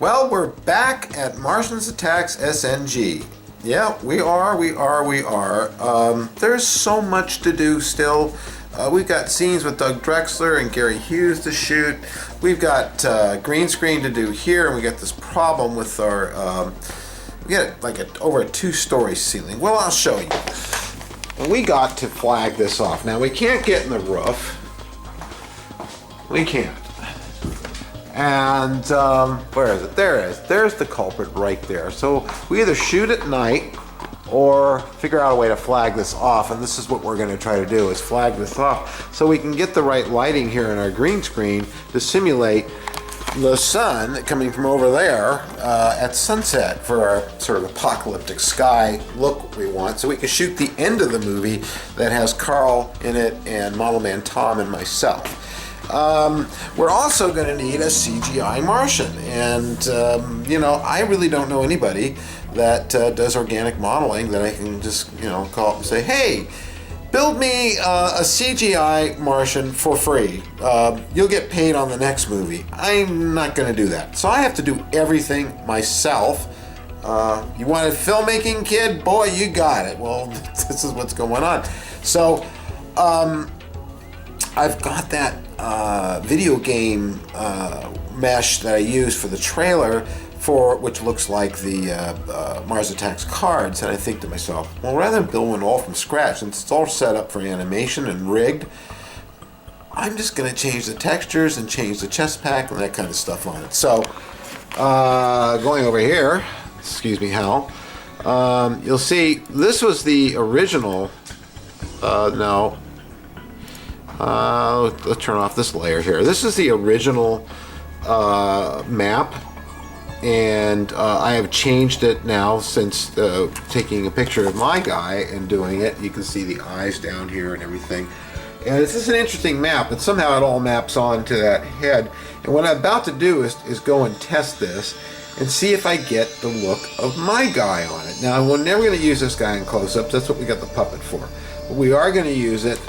Well, we're back at Martians Attacks SNG. Yeah, we are. There's so much to do still. We've got scenes with Doug Drexler and Gary Hughes to shoot. We've got green screen to do here, and we got this problem with our, we got like over a 2-story ceiling. Well, I'll show you. We got to flag this off. Now, we can't get in the roof. We can't. And where is it? There it is. There's the culprit right there. So we either shoot at night or figure out a way to flag this off. And this is what we're going to try to do, is flag this off so we can get the right lighting here in our green screen to simulate the sun coming from over there at sunset for our sort of apocalyptic sky look we want. So we can shoot the end of the movie that has Carl in it and Model Man Tom and myself. We're also going to need a CGI Martian, and you know, I really don't know anybody that does organic modeling that I can just, you know, call up and say, hey, build me a CGI Martian for free. You'll get paid on the next movie. I'm not going to do that. So I have to do everything myself. You want a filmmaking kid? Boy, you got it. Well, this is what's going on. So I've got that video game mesh that I used for the trailer, which looks like the Mars Attacks cards, and I think to myself, well, rather than build one all from scratch, since it's all set up for animation and rigged, I'm just going to change the textures and change the chest pack and that kind of stuff on it. So going over here, excuse me, Hal, you'll see this was the original. Let's turn off this layer here. This is the original map, and I have changed it now since taking a picture of my guy and doing it. You can see the eyes down here and everything. And this is an interesting map, and somehow it all maps onto that head. And what I'm about to do is go and test this and see if I get the look of my guy on it. Now, we're never going to use this guy in close-ups. That's what we got the puppet for. But we are going to use it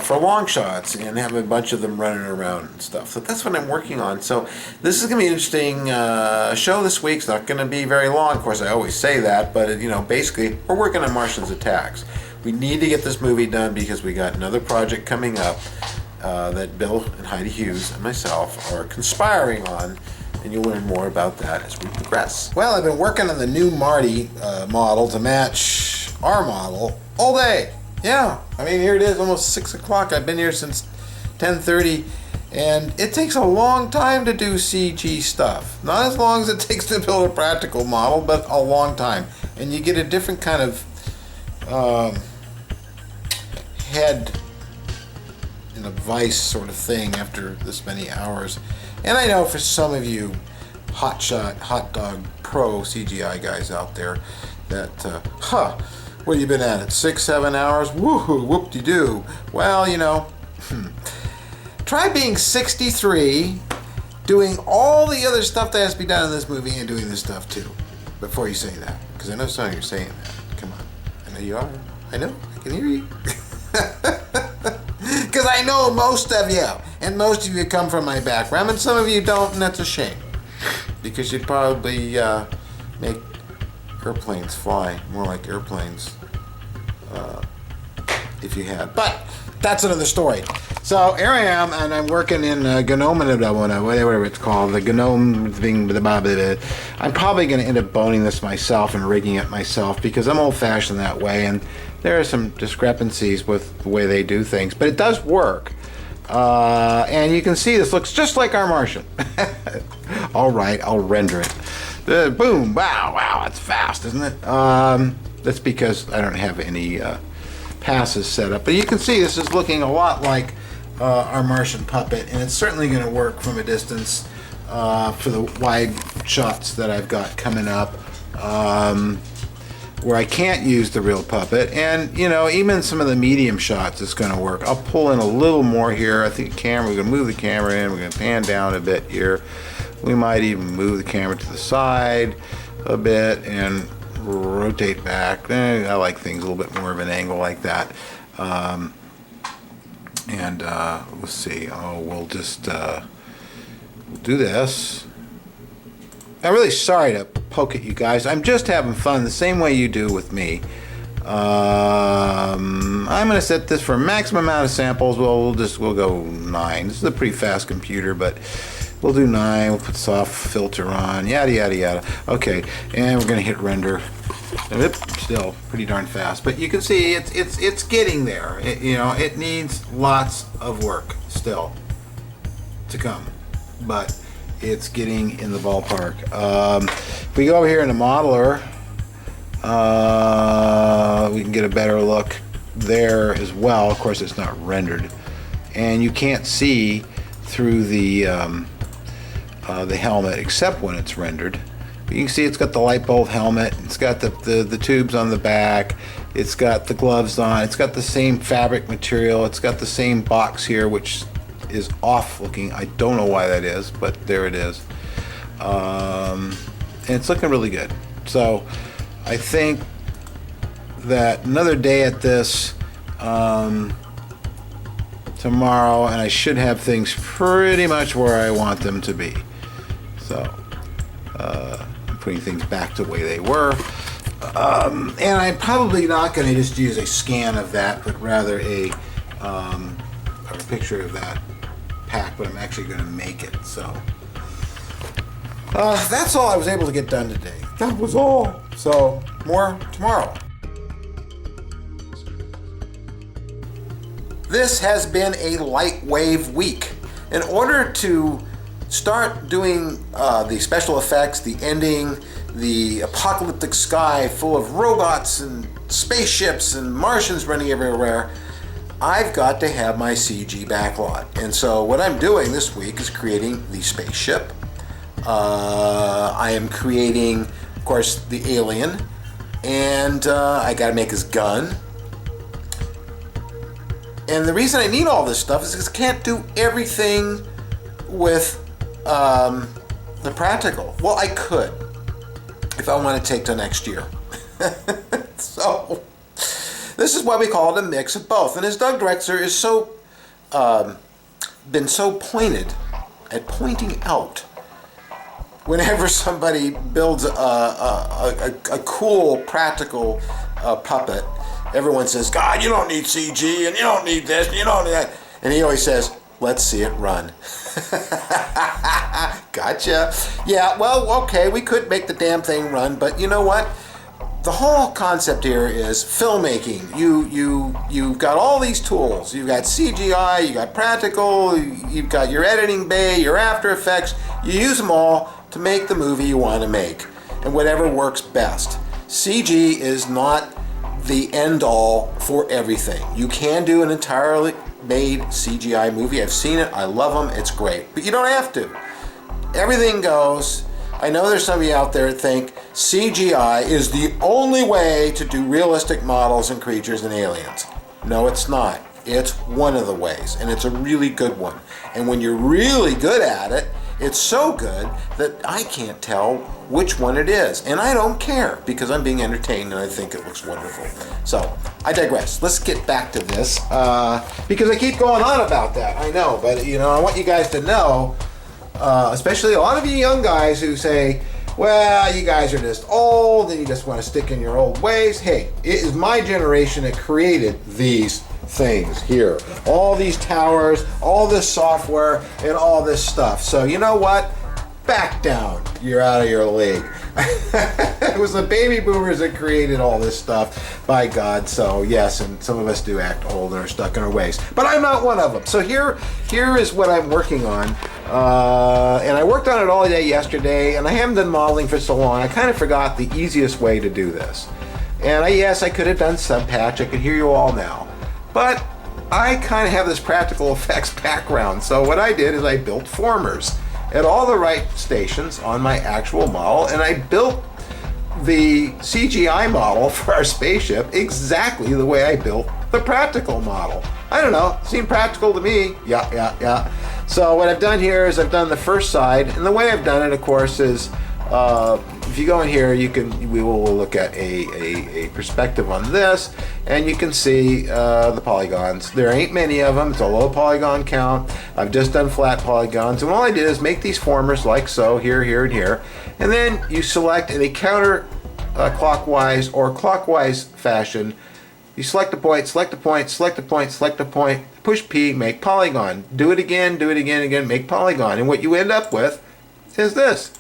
for long shots and have a bunch of them running around and stuff. So that's what I'm working on. So this is going to be an interesting show this week. It's not going to be very long. Of course, I always say that, but you know, basically, we're working on Martians Attacks. We need to get this movie done because we got another project coming up that Bill and Heidi Hughes and myself are conspiring on, and you'll learn more about that as we progress. Well, I've been working on the new Marty model to match our model all day. Yeah, I mean, here it is, almost 6 o'clock. I've been here since 10:30, and it takes a long time to do CG stuff. Not as long as it takes to build a practical model, but a long time. And you get a different kind of head in a vice sort of thing after this many hours. And I know for some of you hot dog pro CGI guys out there that, what have you been at it? 6-7 hours? Woohoo, whoop-de-doo. Well, you know, try being 63, doing all the other stuff that has to be done in this movie and doing this stuff too, before you say that. Because I know some of you are saying that. Come on. I know you are. I know. I can hear you. Because I know most of you, and most of you come from my background, and some of you don't, and that's a shame. Because you'd probably make airplanes fly more like airplanes if you had. But that's another story. So here I am, and I'm working in GNOME, whatever it's called, the GNOME thing. I'm probably going to end up boning this myself and rigging it myself because I'm old-fashioned that way, and there are some discrepancies with the way they do things, but it does work. And you can see this looks just like our Martian. All right, I'll render it. Boom, wow, that's fast, isn't it? That's because I don't have any passes set up. But you can see this is looking a lot like our Martian puppet, and it's certainly going to work from a distance for the wide shots that I've got coming up, where I can't use the real puppet. And, you know, even some of the medium shots it's going to work. I'll pull in a little more here. I think we're going to move the camera in. We're going to pan down a bit here. We might even move the camera to the side a bit and rotate back. I like things a little bit more of an angle like that. And let's see. We'll just do this. I'm really sorry to poke at you guys. I'm just having fun the same way you do with me. I'm going to set this for a maximum amount of samples. Well, we'll go 9. This is a pretty fast computer, but we'll do 9. We'll put soft filter on, yada, yada, yada. Okay, and we're going to hit render. Still pretty darn fast, but you can see it's getting there. It needs lots of work still to come, but it's getting in the ballpark. If we go over here in the modeler, we can get a better look there as well. Of course, it's not rendered, and you can't see through the helmet except when it's rendered. But you can see it's got the light bulb helmet. It's got the tubes on the back. It's got the gloves on. It's got the same fabric material. It's got the same box here, which is off looking. I don't know why that is, but there it is. And it's looking really good. So I think that another day at this tomorrow, and I should have things pretty much where I want them to be. So I'm putting things back the way they were. And I'm probably not going to just use a scan of that, but rather a picture of that pack, but I'm actually going to make it. So that's all I was able to get done today. That was all. So more tomorrow. This has been a light wave week. In order to start doing the special effects, the ending, the apocalyptic sky full of robots and spaceships and Martians running everywhere, I've got to have my CG backlot. And so what I'm doing this week is creating the spaceship. I am creating, of course, the alien, and I got to make his gun. And the reason I need all this stuff is because I can't do everything with the practical. Well, I could if I want to take to next year. So this is why we call it a mix of both. And as Doug Drexler is so been so pointed at pointing out, whenever somebody builds a cool practical puppet, everyone says, God, you don't need CG, and you don't need this, and you don't need that. And he always says, let's see it run. Gotcha. Yeah, well, okay, we could make the damn thing run, but you know what? The whole concept here is filmmaking. You've got all these tools. You've got CGI, you got practical, you've got your editing bay, your After Effects. You use them all to make the movie you want to make, and whatever works best. CG is not the end all for everything. You can do an entirely made CGI movie. I've seen it. I love them. It's great. But you don't have to. Everything goes. I know there's some of you out there that think CGI is the only way to do realistic models and creatures and aliens. No, it's not. It's one of the ways, and it's a really good one. And when you're really good at it, it's so good that I can't tell which one it is. And I don't care, because I'm being entertained and I think it looks wonderful. So, I digress. Let's get back to this, because I keep going on about that. I know, but I want you guys to know, especially a lot of you young guys who say, well, you guys are just old and you just want to stick in your old ways. Hey, it is my generation that created these things here. All these towers, all this software, and all this stuff. So you know what? Back down. You're out of your league. It was the baby boomers that created all this stuff, by God. So yes, and some of us do act old and are stuck in our ways. But I'm not one of them. So here is what I'm working on. And I worked on it all day yesterday, and I haven't done modeling for so long. I kind of forgot the easiest way to do this. And yes, I could have done subpatch. I could hear you all now. But I kind of have this practical effects background. So what I did is I built formers at all the right stations on my actual model, and I built the CGI model for our spaceship exactly the way I built the practical model. I don't know, seemed practical to me. Yeah. So what I've done here is I've done the first side, and the way I've done it, of course, is if if you go in here, we will look at a perspective on this, and you can see the polygons. There ain't many of them. It's a low polygon count. I've just done flat polygons, and all I did is make these formers like so, here, here, and here, and then you select in a counter clockwise or clockwise fashion. You select a point, select a point, select a point, select a point, push P, make polygon. Do it again, again, make polygon. And what you end up with is this.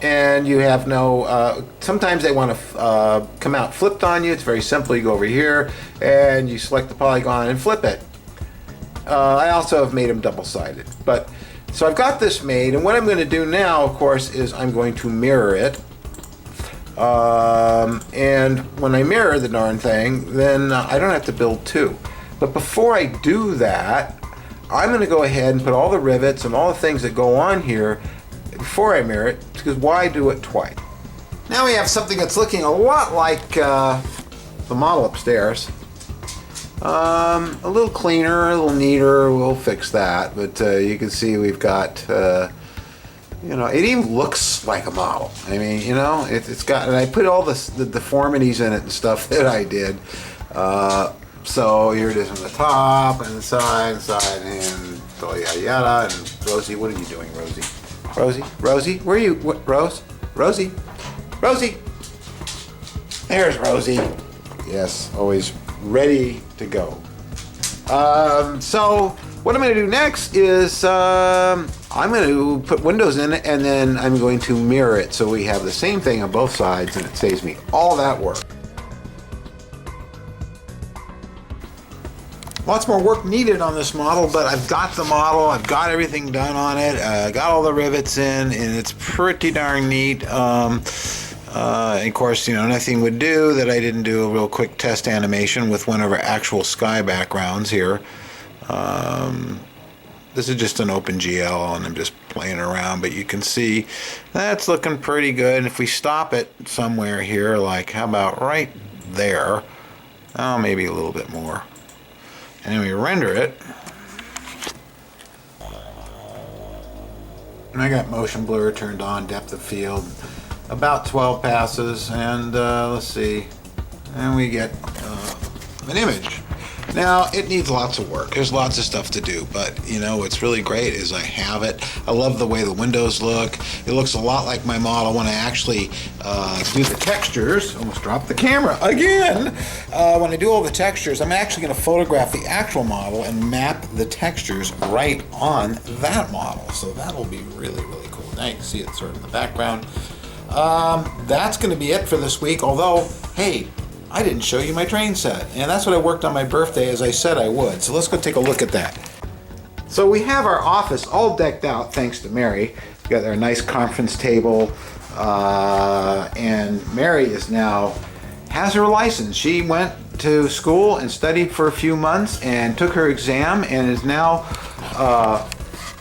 And you have no, sometimes they want to come out flipped on you. It's very simple. You go over here and you select the polygon and flip it. I also have made them double-sided. But so I've got this made, and what I'm going to do now, of course, is I'm going to mirror it. And when I mirror the darn thing, then I don't have to build two. But before I do that, I'm going to go ahead and put all the rivets and all the things that go on here before I mirror it, because why do it twice? Now we have something that's looking a lot like the model upstairs. A little cleaner, a little neater. We'll fix that. But you can see we've got, you know, it even looks like a model. I mean, you know, it's got, and I put all the deformities in it and stuff that I did. So here it is on the top and the side, and yada yada. And Rosie, what are you doing, Rosie? Rosie, where are you? What, Rosie, there's Rosie. Yes, always ready to go. So what I'm going to do next is I'm going to put windows in it, and then I'm going to mirror it so we have the same thing on both sides, and it saves me all that work. Lots more work needed on this model, but I've got the model, I've got everything done on it, got all the rivets in, and it's pretty darn neat. Of course, you know, nothing would do that I didn't do a real quick test animation with one of our actual sky backgrounds here. This is just an OpenGL, and I'm just playing around, but you can see that's looking pretty good. And if we stop it somewhere here, like how about right there, oh, maybe a little bit more. And then we render it. And I got motion blur turned on, depth of field, about 12 passes, and let's see, and we get an image. Now, it needs lots of work. There's lots of stuff to do, but you know what's really great is I have it. I love the way the windows look. It looks a lot like my model when I actually do the textures. Almost dropped the camera again. When I do all the textures, I'm actually going to photograph the actual model and map the textures right on that model. So that'll be really, really cool. Now you can see it sort of in the background. That's going to be it for this week, although, hey, I didn't show you my train set, and that's what I worked on my birthday as I said I would. So let's go take a look at that. So we have our office all decked out thanks to Mary. We got our nice conference table, and Mary is now has her license. She went to school and studied for a few months and took her exam and is now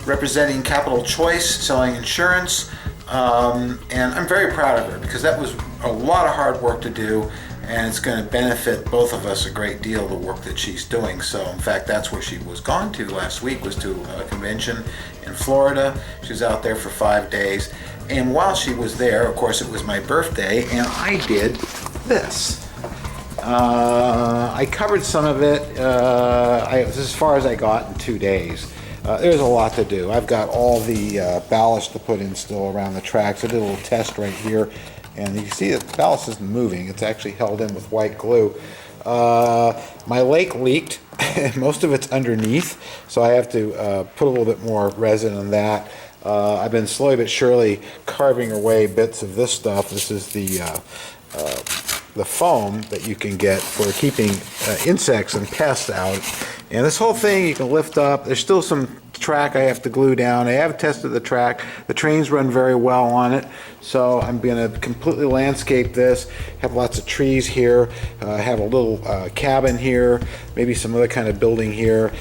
representing Capital Choice, selling insurance. And I'm very proud of her because that was a lot of hard work to do, and it's going to benefit both of us a great deal, the work that she's doing. So in fact, that's where she was gone to last week, was to a convention in Florida. She was out there for 5 days, and while she was there, of course, it was my birthday, and I did this. I covered some of it. This is as far as I got in 2 days. There's a lot to do. I've got all the ballast to put in still around the tracks. I did a little test right here, and you can see that the ballast isn't moving. It's actually held in with white glue. My lake leaked. Most of it's underneath, so I have to put a little bit more resin on that. I've been slowly but surely carving away bits of this stuff. This is the foam that you can get for keeping insects and pests out. And this whole thing you can lift up. There's still some track I have to glue down. I have tested the track. The trains run very well on it. So I'm going to completely landscape this. Have lots of trees here. Have a little cabin here. Maybe some other kind of building here.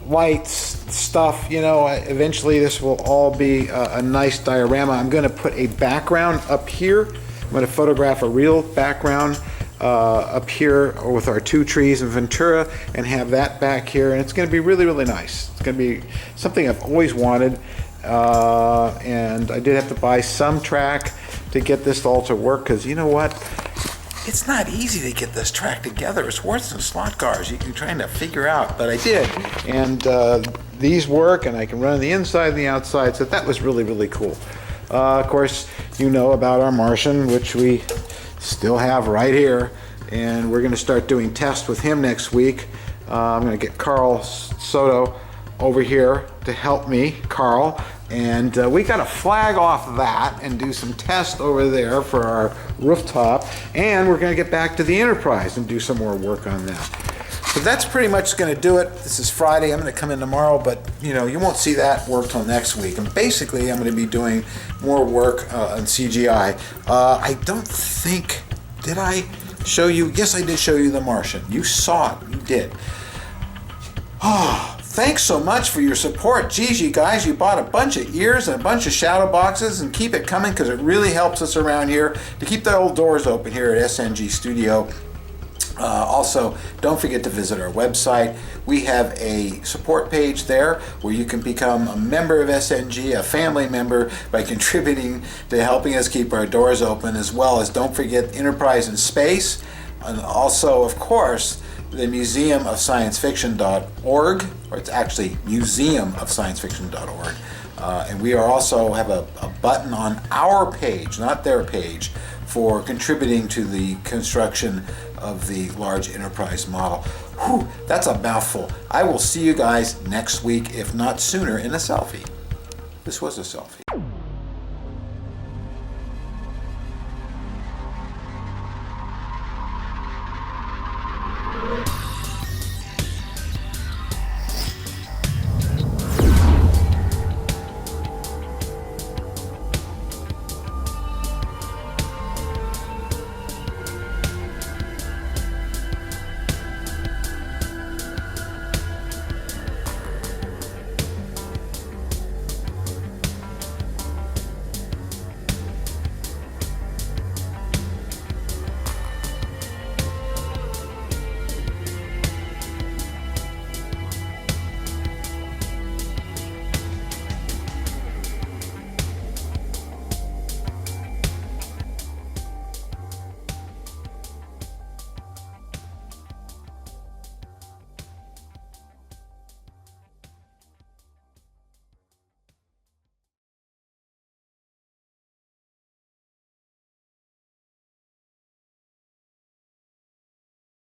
Lights, stuff, you know, eventually this will all be a nice diorama. I'm going to put a background up here. I'm going to photograph a real background up here with our 2 trees in Ventura and have that back here, and it's going to be really, really nice. It's going to be something I've always wanted. and I did have to buy some track to get this all to work, because you know what? It's not easy to get this track together. It's worse than slot cars. You're trying to figure out, but I did. And these work, and I can run the inside and the outside, so that was really, really cool. Of course, you know about our Martian, which we still have right here, and we're going to start doing tests with him next week. I'm going to get Carl Soto over here to help me, Carl, and we got to flag off that and do some tests over there for our rooftop, and we're going to get back to the Enterprise and do some more work on that. So that's pretty much going to do it. This is Friday. I'm going to come in tomorrow, but you won't see that work till next week. And basically, I'm going to be doing more work on CGI. I don't think, did I show you? Yes, I did show you the Martian. You saw it. You did. Thanks so much for your support. Geez, you guys, you bought a bunch of ears and a bunch of shadow boxes, and keep it coming, because it really helps us around here to keep the old doors open here at SNG Studio. Also, don't forget to visit our website. We have a support page there where you can become a member of SNG, a family member, by contributing to helping us keep our doors open, as well as don't forget Enterprise in Space, and also, of course, the Museum of Science-Fiction.org, or it's actually museumofsciencefiction.org. And we are also have a button on our page, not their page, for contributing to the construction of the large Enterprise model. Whew, that's a mouthful. I will see you guys next week, if not sooner, in a selfie. This was a selfie.